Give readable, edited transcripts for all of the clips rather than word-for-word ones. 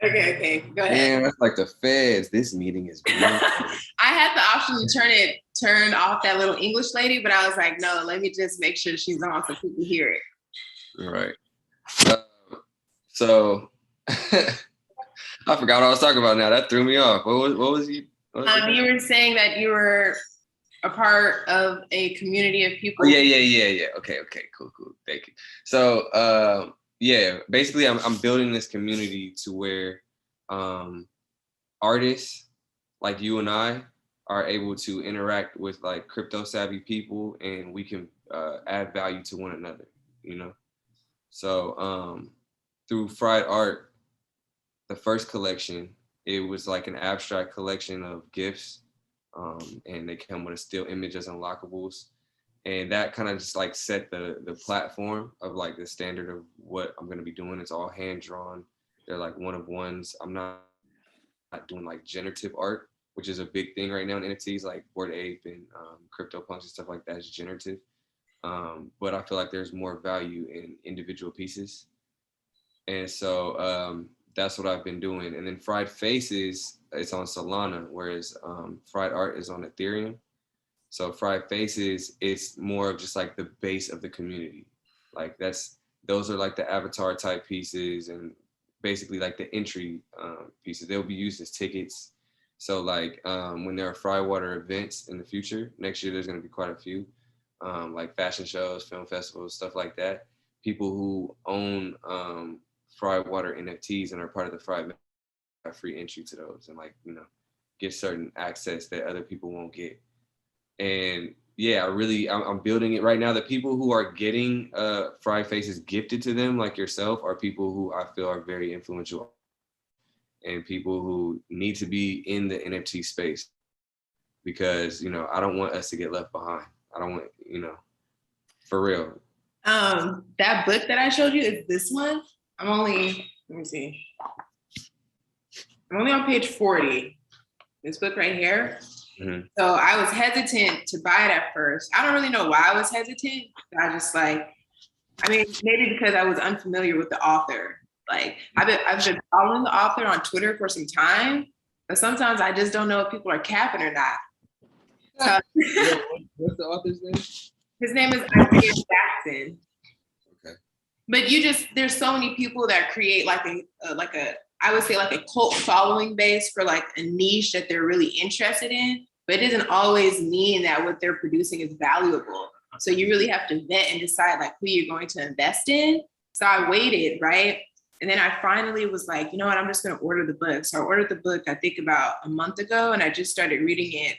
Okay, go ahead. Damn, that's like the feds. This meeting is I had the option to turn off that little English lady, but I was like, no, let me just make sure she's on so people hear it. Right. So I forgot what I was talking about now. That threw me off. What was you? You were saying that you were a part of a community of people. Oh, yeah. Okay, cool. Thank you. So yeah, basically I'm building this community to where artists like you and I are able to interact with like crypto savvy people, and we can add value to one another, you know? So through Fried Art, the first collection, it was like an abstract collection of gifts, and they come with a still image as unlockables. And that kind of just like set the platform of like the standard of what I'm gonna be doing. It's all hand drawn. They're like one of ones. I'm not doing like generative art, which is a big thing right now in NFTs, like Bored Ape and CryptoPunks and stuff like that is generative. But I feel like there's more value in individual pieces. And so that's what I've been doing. And then Fried Faces, it's on Solana, whereas Fried Art is on Ethereum. So Fried Faces, it's more of just like the base of the community. Like those are like the avatar type pieces and basically like the entry pieces. They'll be used as tickets. So like when there are Frywater events in the future, next year there's gonna be quite a few, like fashion shows, film festivals, stuff like that. People who own Frywater NFTs and are part of the Fried have free entry to those and like, you know, get certain access that other people won't get. And yeah, I'm building it right now. The people who are getting Fried Faces gifted to them, like yourself, are people who I feel are very influential and people who need to be in the NFT space because, you know, I don't want us to get left behind. I don't want, you know, for real. That book that I showed you is this one. let me see. I'm only on page 40. This book right here. Mm-hmm. So I was hesitant to buy it at first. I don't really know why I was hesitant. I just like, I mean, maybe because I was unfamiliar with the author. Like I've been following the author on Twitter for some time, but sometimes I just don't know if people are capping or not. What's the author's name? His name is Isaiah Jackson. Okay. But there's so many people that create like a I would say like a cult following base for like a niche that they're really interested in, but it doesn't always mean that what they're producing is valuable. So you really have to vet and decide like who you're going to invest in. So I waited, right? And then I finally was like, you know what, I'm just going to order the book. So I ordered the book, I think about a month ago, and I just started reading it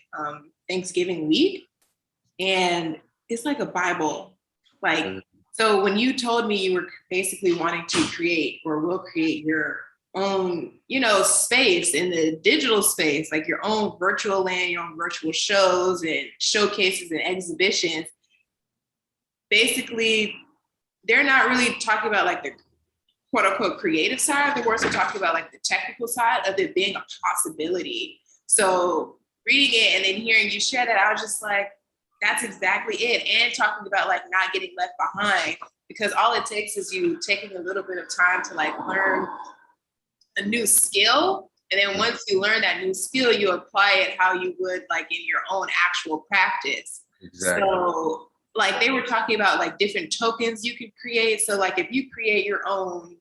Thanksgiving week. And it's like a Bible. Like, so when you told me you were basically wanting to create or will create your own, you know, space in the digital space, like your own virtual land, your own virtual shows and showcases and exhibitions, basically, they're not really talking about like the quote unquote creative side. They're also talking about like the technical side of it being a possibility. So reading it and then hearing you share that, I was just like, that's exactly it. And talking about like not getting left behind, because all it takes is you taking a little bit of time to like learn a new skill. And then once you learn that new skill, you apply it how you would like in your own actual practice. Exactly. So like they were talking about like different tokens you could create. So like if you create your own,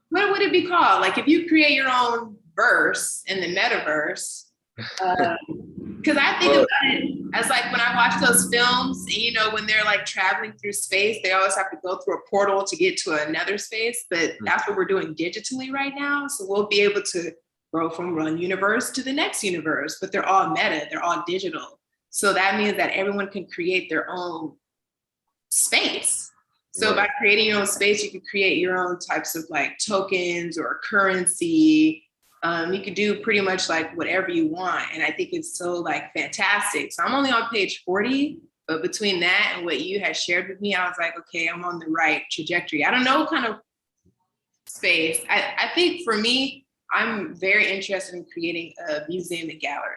what would it be called? Like if you create your own verse in the metaverse, because I think about it as like when I watch those films, and, you know, when they're like traveling through space, they always have to go through a portal to get to another space. But that's what we're doing digitally right now. So we'll be able to go from one universe to the next universe, but they're all meta, they're all digital. So that means that everyone can create their own space. So by creating your own space, you can create your own types of like tokens or currency. You could do pretty much like whatever you want. And I think it's so like fantastic. So I'm only on page 40, but between that and what you had shared with me, I was like, okay, I'm on the right trajectory. I don't know what kind of space. I think for me, I'm very interested in creating a museum and gallery.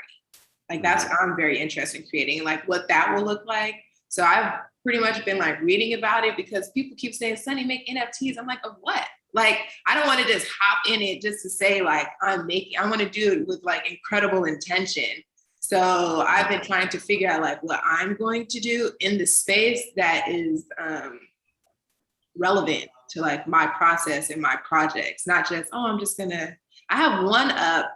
Like that's what I'm very interested in creating, like what that will look like. So I've pretty much been like reading about it because people keep saying, Sunny, make NFTs. I'm like, of what? Like, I don't want to just hop in it just to say like, I want to do it with like incredible intention. So I've been trying to figure out like what I'm going to do in the space that is relevant to like my process and my projects, not just, oh, I have one up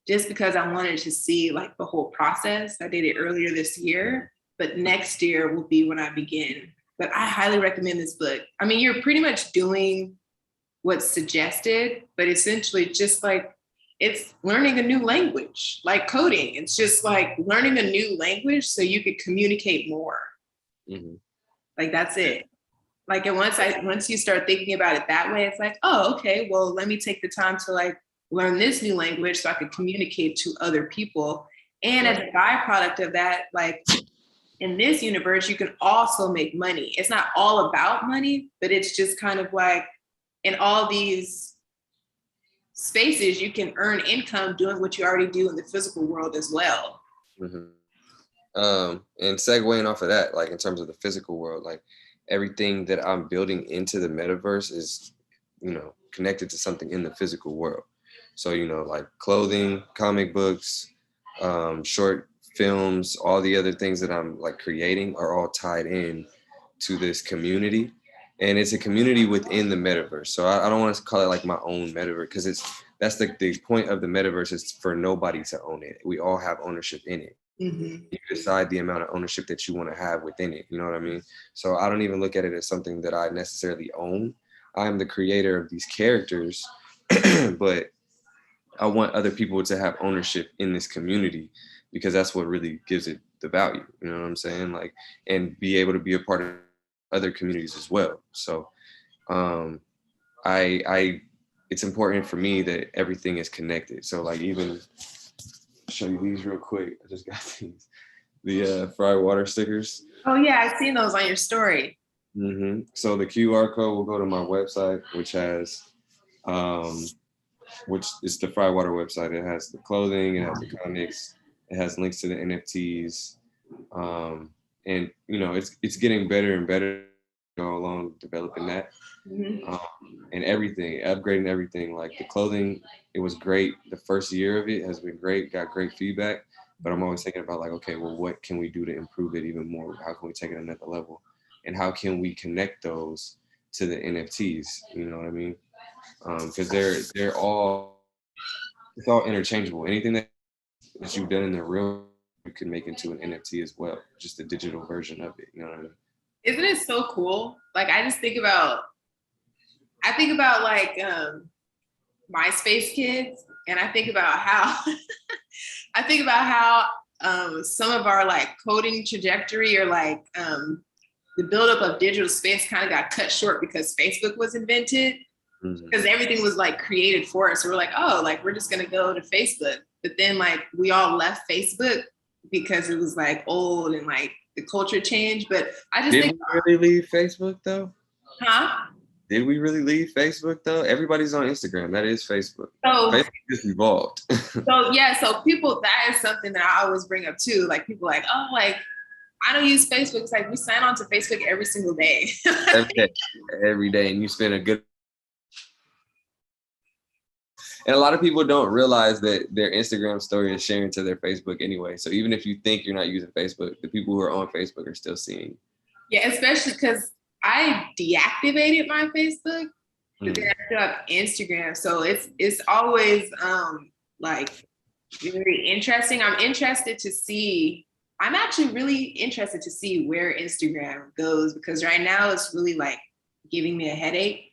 just because I wanted to see like the whole process. I did it earlier this year, but next year will be when I begin. But I highly recommend this book. I mean, you're pretty much doing what's suggested, but essentially just like it's learning a new language, like coding. It's just like learning a new language so you could communicate more. Mm-hmm. Like that's it. Like, and once you start thinking about it that way, it's like, oh, okay, well, let me take the time to like learn this new language so I could communicate to other people. And as a byproduct of that, like in this universe, you can also make money. It's not all about money, but it's just kind of like in all these spaces, you can earn income doing what you already do in the physical world as well. Mm-hmm. And segueing off of that, like in terms of the physical world, like everything that I'm building into the metaverse is, connected to something in the physical world. So, like clothing, comic books, short films, all the other things that I'm like creating are all tied in to this community. And it's a community within the metaverse. So I don't want to call it like my own metaverse because that's the point of the metaverse is for nobody to own it. We all have ownership in it. Mm-hmm. You decide the amount of ownership that you want to have within it. You know what I mean? So I don't even look at it as something that I necessarily own. I'm the creator of these characters, but I want other people to have ownership in this community because that's what really gives it the value. You know what I'm saying? Like, and be able to be a part of other communities as well. So it's important for me that everything is connected. So like even show you these real quick. I just got these, the Fry water stickers. Oh yeah, I've seen those on your story. Mm-hmm. So the QR code will go to my website, which has, which is the Fry Water website. It has the clothing, it has the comics, it has links to the NFTs, and it's getting better and better go along developing that. Mm-hmm. And everything, upgrading everything. Like the clothing, it was great. The first year of it has been great, got great feedback. But I'm always thinking about like, okay, well, what can we do to improve it even more? How can we take it another level? And how can we connect those to the NFTs? You know what I mean? Because they're all, it's all interchangeable. Anything that you've done in the real, you can make into an NFT as well, just a digital version of it. You know what I mean? Isn't it so cool? Like I think about like MySpace kids, and I think about how some of our like coding trajectory or like the buildup of digital space kind of got cut short because Facebook was invented. Because everything was like created for us. So we're like, oh, like we're just gonna go to Facebook. But then like we all left Facebook because it was like old and like the culture changed. But I just think we really leave Facebook though? Huh? Did we really leave Facebook though? Everybody's on Instagram. That is Facebook. So Facebook just evolved. So people, that is something that I always bring up too. Like people like, oh, like I don't use Facebook. It's like we sign on to Facebook every single day. Every day, and you spend a good. And a lot of people don't realize that their Instagram story is sharing to their Facebook anyway. So even if you think you're not using Facebook, the people who are on Facebook are still seeing. Yeah, especially because I deactivated my Facebook, but then I still have Instagram. So it's always like very interesting. I'm actually really interested to see where Instagram goes because right now it's really like giving me a headache.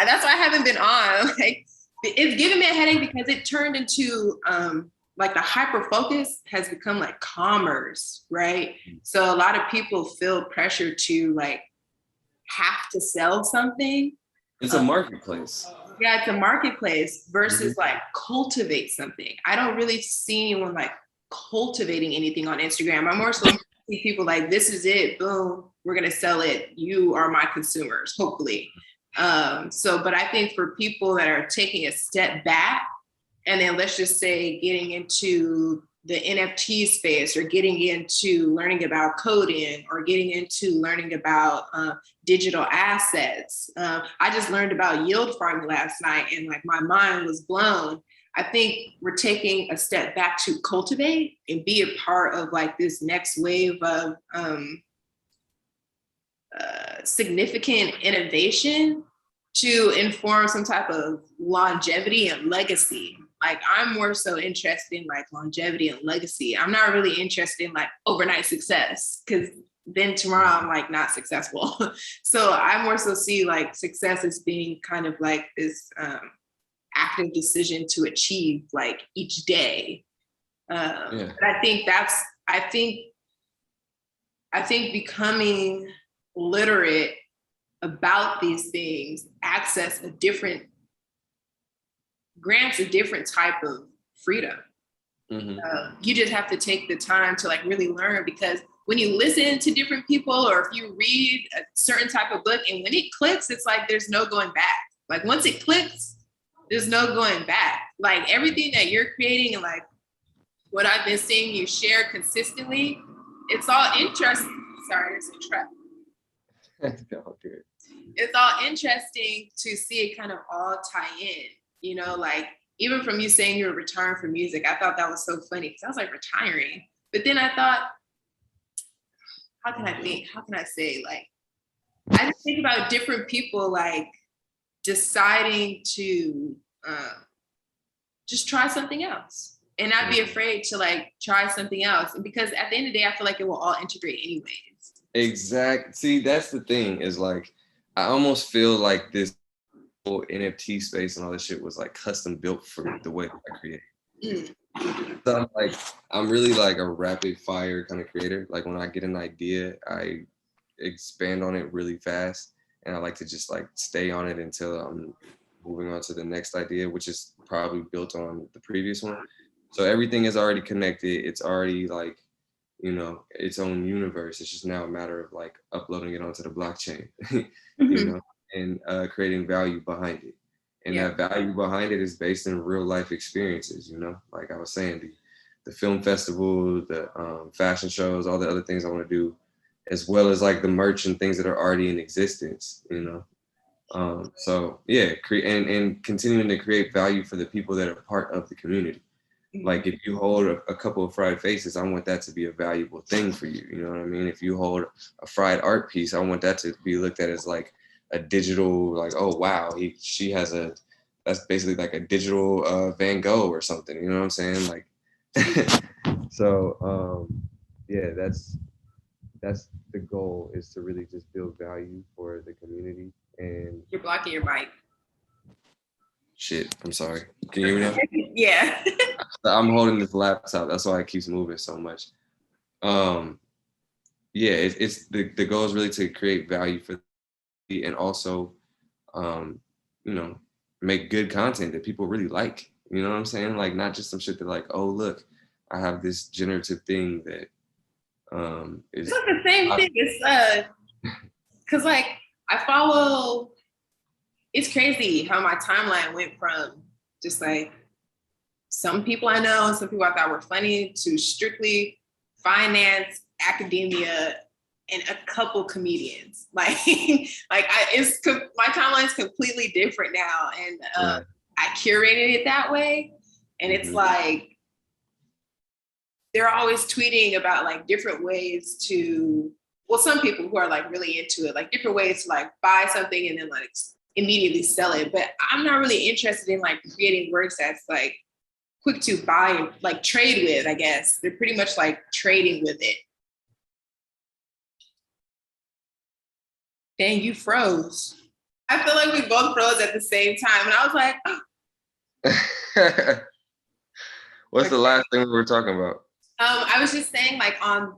That's why I haven't been on. Like, it's giving me a headache because it turned into like the hyper focus has become like commerce, right? So a lot of people feel pressure to like have to sell something. It's a marketplace. Yeah, it's a marketplace versus like cultivate something. I don't really see anyone like cultivating anything on Instagram. I'm more so see people like, this is it, boom, we're gonna sell it. You are my consumers, hopefully. But I think for people that are taking a step back and then let's just say getting into the NFT space, or getting into learning about coding, or getting into learning about digital assets. I just learned about yield farming last night, and like my mind was blown. I think we're taking a step back to cultivate and be a part of like this next wave of significant innovation to inform some type of longevity and legacy. Like I'm more so interested in like longevity and legacy. I'm not really interested in like overnight success, because then tomorrow I'm like not successful. So I more so see like success as being kind of like this active decision to achieve like each day. But I think becoming literate about these things grants a different type of freedom. You just have to take the time to like really learn, because when you listen to different people, or if you read a certain type of book, and when it clicks, it's like there's no going back. Like once it clicks, there's no going back. Like everything that you're creating, and like what I've been seeing you share consistently, it's all interesting. Sorry, there's a trap. It's all interesting to see it kind of all tie in, you know, like even from you saying you were retiring from music, I thought that was so funny, because I was like, retiring. But then I thought, how can I say, like, I just think about different people like deciding to just try something else and not be afraid to like try something else. And because at the end of the day, I feel like it will all integrate anyways. Exactly. See, that's the thing, is like, I almost feel like this whole NFT space and all this shit was like custom built for the way I create. So I'm really like a rapid fire kind of creator. Like when I get an idea, I expand on it really fast, and I like to just like stay on it until I'm moving on to the next idea, which is probably built on the previous one. So everything is already connected. It's already like, you know, its own universe. It's just now a matter of like uploading it onto the blockchain, you know, and creating value behind it. And that value behind it is based in real life experiences, you know, like I was saying, the film festival, the fashion shows, all the other things I want to do, as well as like the merch and things that are already in existence, you know. So yeah, and continuing to create value for the people that are part of the community. Like if you hold a couple of fried faces, I want that to be a valuable thing for you. You know what I mean? If you hold a fried art piece, I want that to be looked at as like a digital, like, oh wow, she has that's basically like a digital Van Gogh or something. You know what I'm saying? Like, so yeah, that's the goal, is to really just build value for the community. And you're blocking your mic. Shit, I'm sorry. Can you hear me now? Yeah. I'm holding this laptop. That's why it keeps moving so much. Yeah, it's the goal is really to create value for, and also, you know, make good content that people really like. You know what I'm saying? Like not just some shit that like, oh look, I have this generative thing that is. It's not the same thing. It's because like I follow. It's crazy how my timeline went from just like some people I know and some people I thought were funny to strictly finance, academia, and a couple comedians. Like my timeline is completely different now, and I curated it that way. And it's like they're always tweeting about like different ways to. Well, some people who are like really into it, like different ways to like buy something and then like immediately sell it. But I'm not really interested in like creating works that's like quick to buy and like trade with, I guess. They're pretty much like trading with it. Dang, you froze. I feel like we both froze at the same time. And I was like, oh. What's the last thing we were talking about? I was just saying like on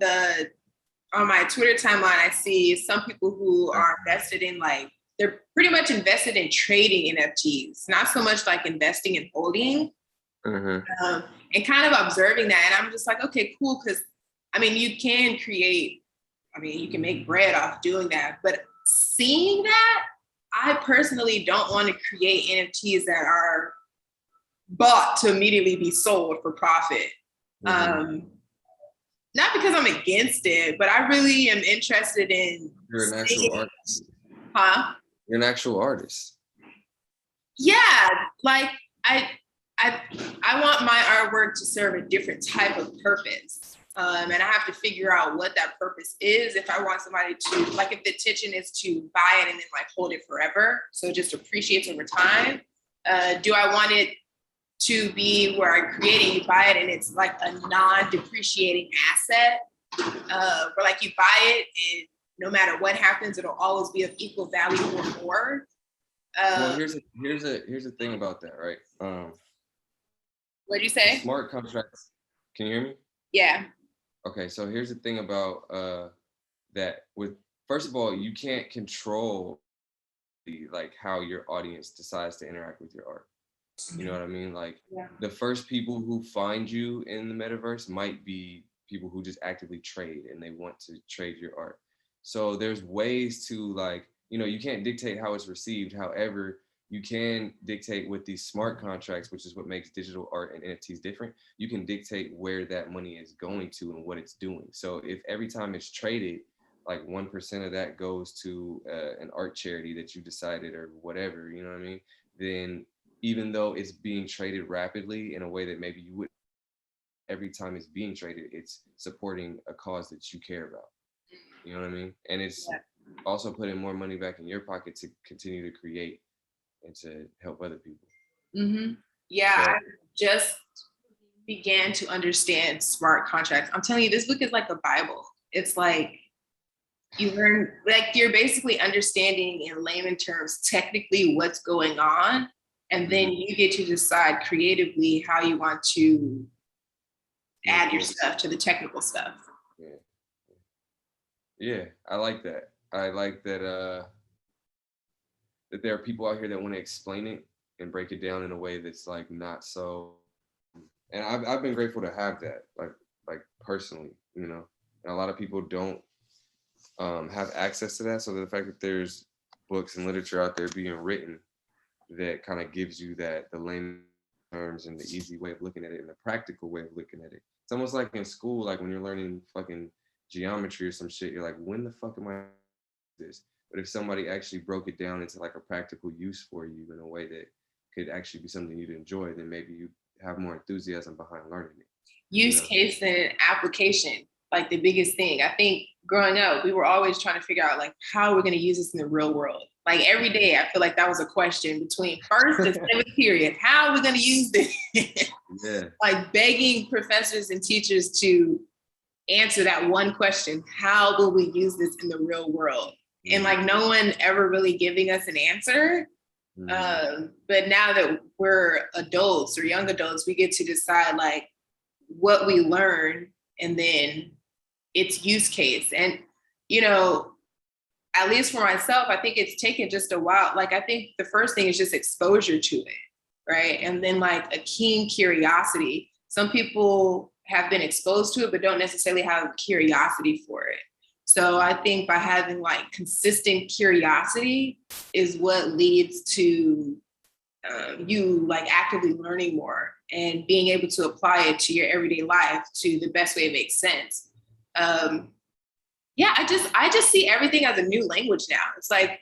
my Twitter timeline, I see some people who are invested in like, they're pretty much invested in trading NFTs, not so much like investing in holding. And kind of observing that. And I'm just like, okay, cool. Because I mean, you can make bread off doing that. But seeing that, I personally don't want to create NFTs that are bought to immediately be sold for profit. Not because I'm against it, but I really am interested in. You're an actual artist. Huh? You're an actual artist. Yeah, like I want my artwork to serve a different type of purpose. And I have to figure out what that purpose is. If I want somebody to, like, if the intention is to buy it and then like hold it forever, so it just appreciates over time. Do I want it to be where I create it, you buy it, and it's like a non-depreciating asset, where like you buy it and no matter what happens, it'll always be of equal value or more. Well, here's the thing about that, right? What'd you say? Smart contracts. Can you hear me? Yeah. Okay, so here's the thing about that. With first of all, you can't control like how your audience decides to interact with your art. You know what I mean? Like the first people who find you in the metaverse might be people who just actively trade and they want to trade your art. So there's ways to, like, you know, you can't dictate how it's received. However, you can dictate with these smart contracts, which is what makes digital art and NFTs different. You can dictate where that money is going to and what it's doing. So if every time it's traded, like 1% of that goes to an art charity that you decided or whatever, you know what I mean? Then even though it's being traded rapidly in a way that maybe you wouldn't, every time it's being traded, it's supporting a cause that you care about. You know what I mean? And it's also putting more money back in your pocket to continue to create and to help other people. Mm-hmm. Yeah, so, I just began to understand smart contracts. I'm telling you, this book is like a Bible. It's like you learn, like you're basically understanding in layman terms technically what's going on, and then you get to decide creatively how you want to add your stuff to the technical stuff. Yeah, I like that. I like that that there are people out here that want to explain it and break it down in a way that's like not so. And I've been grateful to have that, like personally, you know. And a lot of people don't have access to that. So the fact that there's books and literature out there being written that kind of gives you that, the layman terms and the easy way of looking at it and the practical way of looking at it. It's almost like in school, like when you're learning fucking geometry or some shit, you're like, when the fuck am I this? But if somebody actually broke it down into like a practical use for you in a way that could actually be something you'd enjoy, then maybe you have more enthusiasm behind learning it. Use case and application, like the biggest thing. I think growing up, we were always trying to figure out like how we're going to use this in the real world. Like every day, I feel like that was a question between first and seventh period. How are we going to use this? Like begging professors and teachers to answer that one question. How will we use this in the real world? And like no one ever really giving us an answer. But now that we're adults or young adults, we get to decide like what we learn and then its use case. And, you know, at least for myself, I think it's taken just a while. Like, I think the first thing is just exposure to it, right? And then like a keen curiosity. Some people have been exposed to it, but don't necessarily have curiosity for it. So I think by having like consistent curiosity is what leads to you like actively learning more and being able to apply it to your everyday life to the best way it makes sense. Yeah, I just see everything as a new language now. It's like,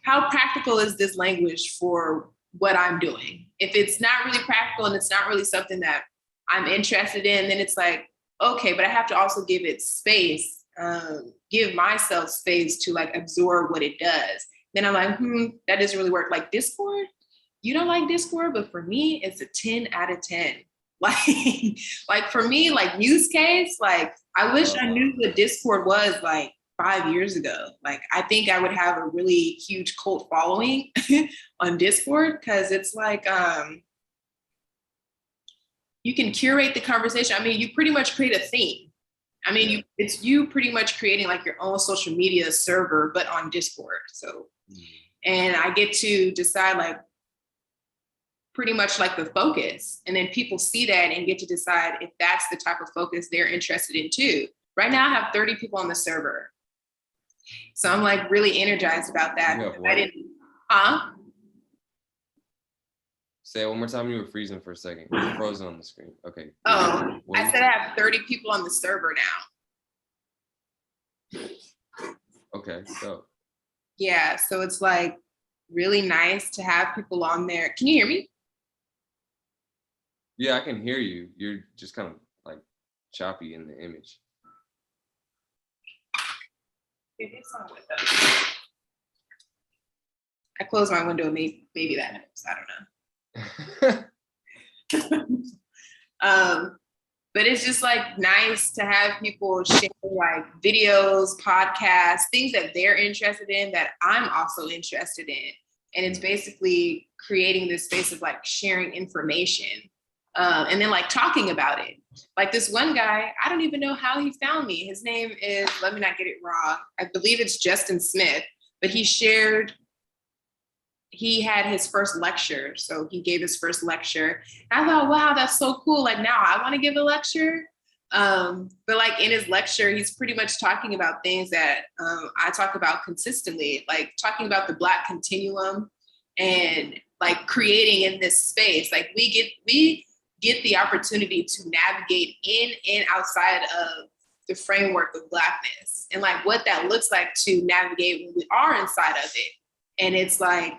how practical is this language for what I'm doing? If it's not really practical and it's not really something that I'm interested in, then it's like, okay, but I have to also give it space, give myself space to like absorb what it does. Then I'm like, that doesn't really work. Like Discord, you don't like Discord, but for me, it's a 10 out of 10. Like for me, like use case, like I wish I knew what Discord was like 5 years ago. Like I think I would have a really huge cult following on Discord because it's like you can curate the conversation. I mean, you pretty much create a theme. I mean, it's you pretty much creating like your own social media server, but on Discord. So, and I get to decide like pretty much like the focus. And then people see that and get to decide if that's the type of focus they're interested in too. Right now I have 30 people on the server. So I'm like really energized about that. I didn't, Say it one more time. You were freezing for a second. You were frozen on the screen. Okay. Oh, I said I have 30 people on the server now. Okay, so. Yeah, so it's like really nice to have people on there. Can you hear me? Yeah, I can hear you. You're just kind of like choppy in the image. I closed my window, maybe that helps. I don't know. But it's just like nice to have people share like videos, podcasts, things that they're interested in that I'm also interested in. And it's basically creating this space of like sharing information and then like talking about it. Like this one guy, I don't even know how he found me. His name is, let me not get it wrong, I believe it's Justin Smith, but he had his first lecture. So he gave his first lecture. And I thought, wow, that's so cool. Like now I want to give a lecture. But like in his lecture, he's pretty much talking about things that I talk about consistently, like talking about the Black continuum and like creating in this space. Like we get the opportunity to navigate in and outside of the framework of Blackness and like what that looks like to navigate when we are inside of it. And it's like,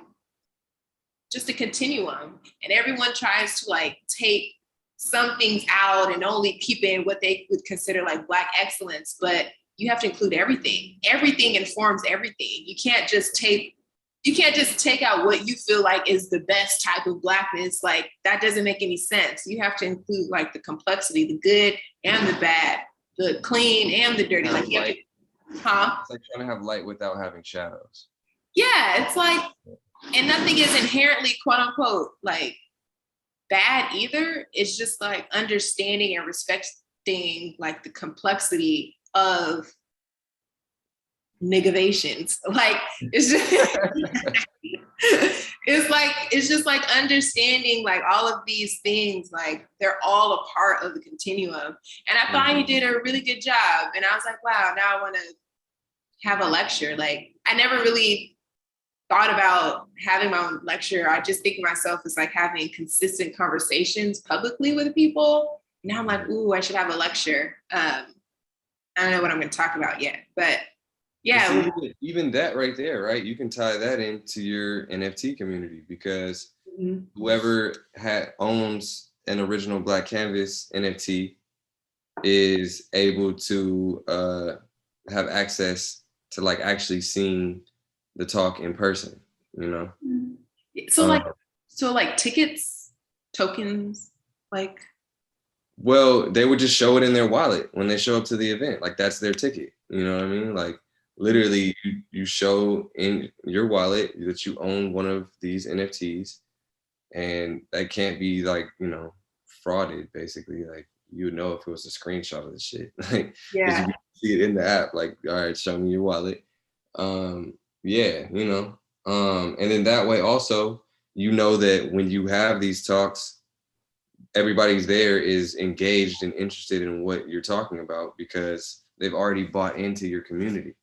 just a continuum, and everyone tries to like take some things out and only keep in what they would consider like Black excellence, but you have to include everything. Everything informs everything. You can't just take out what you feel like is the best type of Blackness. Like that doesn't make any sense. You have to include like the complexity, the good and the bad, the clean and the dirty. Like you have to, It's like trying to have light without having shadows. Yeah, it's like, and nothing is inherently quote unquote like bad either. It's just like understanding and respecting like the complexity of negavations. Like it's just it's just like understanding like all of these things, like they're all a part of the continuum. And I thought he did a really good job. And I was like, wow, now I want to have a lecture. Like I never really thought about having my own lecture. I just think of myself as like having consistent conversations publicly with people. Now I'm like, ooh, I should have a lecture. I don't know what I'm going to talk about yet, but yeah. Even that right there, right? You can tie that into your NFT community because whoever owns an original Black Canvas NFT is able to have access to like actually seeing the talk in person, you know? So like tickets, tokens, like? Well, they would just show it in their wallet when they show up to the event. Like that's their ticket, you know what I mean? Like literally you show in your wallet that you own one of these NFTs and that can't be like, you know, frauded basically. Like you would know if it was a screenshot of the shit. Like, yeah, you see it in the app, like, all right, show me your wallet. Yeah, you know, and then that way also, you know that when you have these talks, everybody's there is engaged and interested in what you're talking about because they've already bought into your community.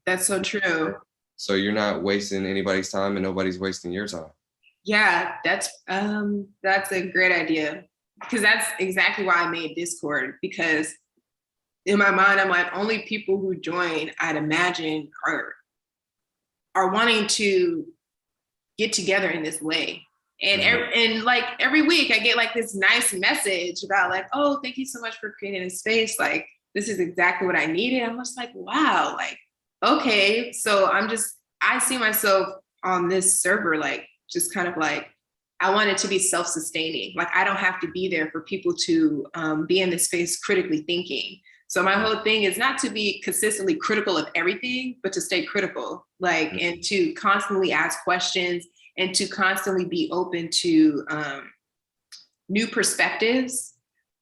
That's so true. So you're not wasting anybody's time and nobody's wasting your time. Yeah, that's a great idea because that's exactly why I made Discord, because in my mind, I'm like, only people who join, I'd imagine, are wanting to get together in this way. And and like every week I get like this nice message about like, oh, thank you so much for creating a space. Like, this is exactly what I needed. I'm just like, wow, like, okay. So I see myself on this server, like, just kind of like, I want it to be self-sustaining. Like, I don't have to be there for people to be in this space critically thinking. So my whole thing is not to be consistently critical of everything, but to stay critical, like, and to constantly ask questions and to constantly be open to new perspectives,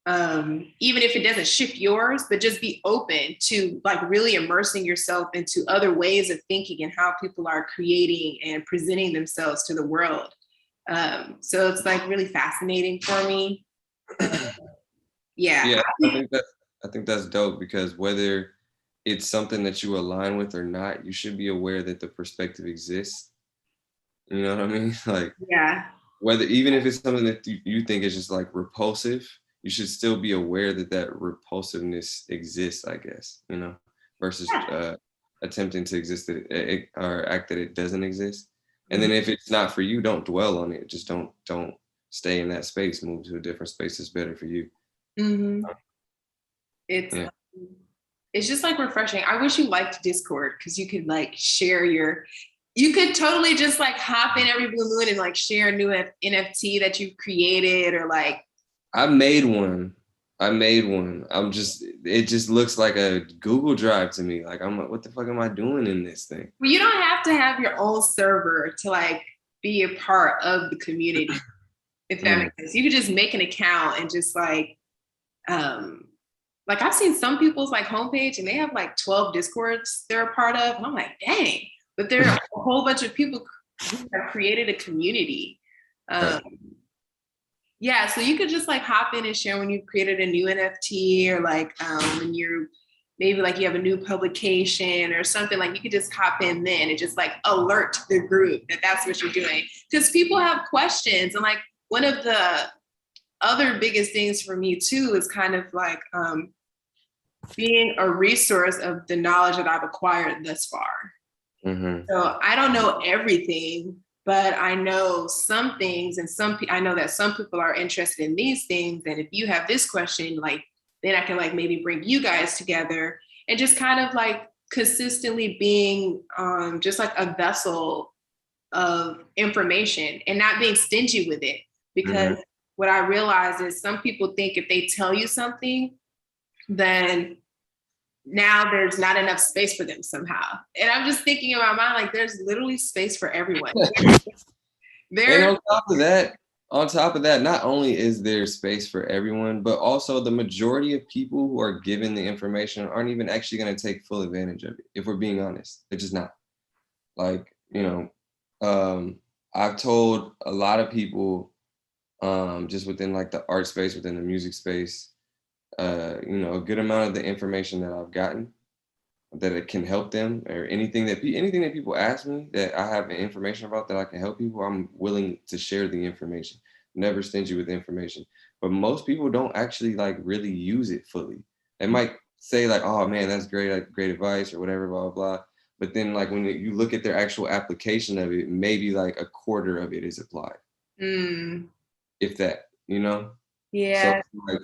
even if it doesn't shift yours, but just be open to like really immersing yourself into other ways of thinking and how people are creating and presenting themselves to the world. So it's like really fascinating for me. Yeah, I think that's dope because whether it's something that you align with or not, you should be aware that the perspective exists. You know what I mean? Like, yeah, whether, even if it's something that you think is just like repulsive, you should still be aware that that repulsiveness exists, I guess, you know, versus attempting to exist or act that it doesn't exist. And then if it's not for you, don't dwell on it. Just don't stay in that space. Move to a different space that's better for you. Mm-hmm. It's just like refreshing. I wish you liked Discord because you could like share you could totally just like hop in every blue moon and like share a new NFT that you've created or like. I made one. It just looks like a Google Drive to me. Like, I'm like, what the fuck am I doing in this thing? Well, you don't have to have your own server to like be a part of the community. If that makes sense. You could just make an account and just like I've seen some people's like homepage and they have like 12 Discords they're a part of. And I'm like, dang, but there are a whole bunch of people who have created a community. Yeah, so you could just like hop in and share when you've created a new NFT or like when you're maybe like you have a new publication or something, like you could just hop in then and just like alert the group that that's what you're doing. Because people have questions. And like one of the other biggest things for me too is kind of like being a resource of the knowledge that I've acquired thus far. So I don't know everything, but I know some things, and I know that some people are interested in these things. And if you have this question, like, then I can like maybe bring you guys together and just kind of like consistently being just like a vessel of information and not being stingy with it. Because what I realize is some people think if they tell you something, then now there's not enough space for them somehow. And I'm just thinking in my mind, like there's literally space for everyone. And on top of that, not only is there space for everyone, but also the majority of people who are given the information aren't even actually going to take full advantage of it. If we're being honest, they're just not. Like, you know, I've told a lot of people just within like the art space, within the music space, you know, a good amount of the information that I've gotten that it can help them, or anything that people ask me that I have information about that I can help people, I'm willing to share the information. Never stingy with information. But most people don't actually like really use it fully. They might say like, oh man, that's great, like, great advice or whatever, blah, blah, blah. But then like when you look at their actual application of it, maybe like a quarter of it is applied. If that, you know? Yeah. So like,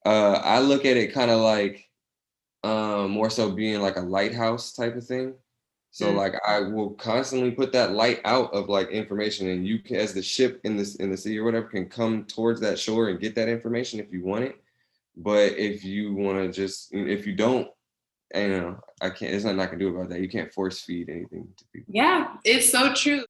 I look at it kind of like more so being like a lighthouse type of thing. So like I will constantly put that light out of like information, and you can, as the ship in the sea or whatever, can come towards that shore and get that information if you want it. But if you want to just, if you don't, you know, there's nothing I can do about that. You can't force feed anything to people. Yeah, it's so true.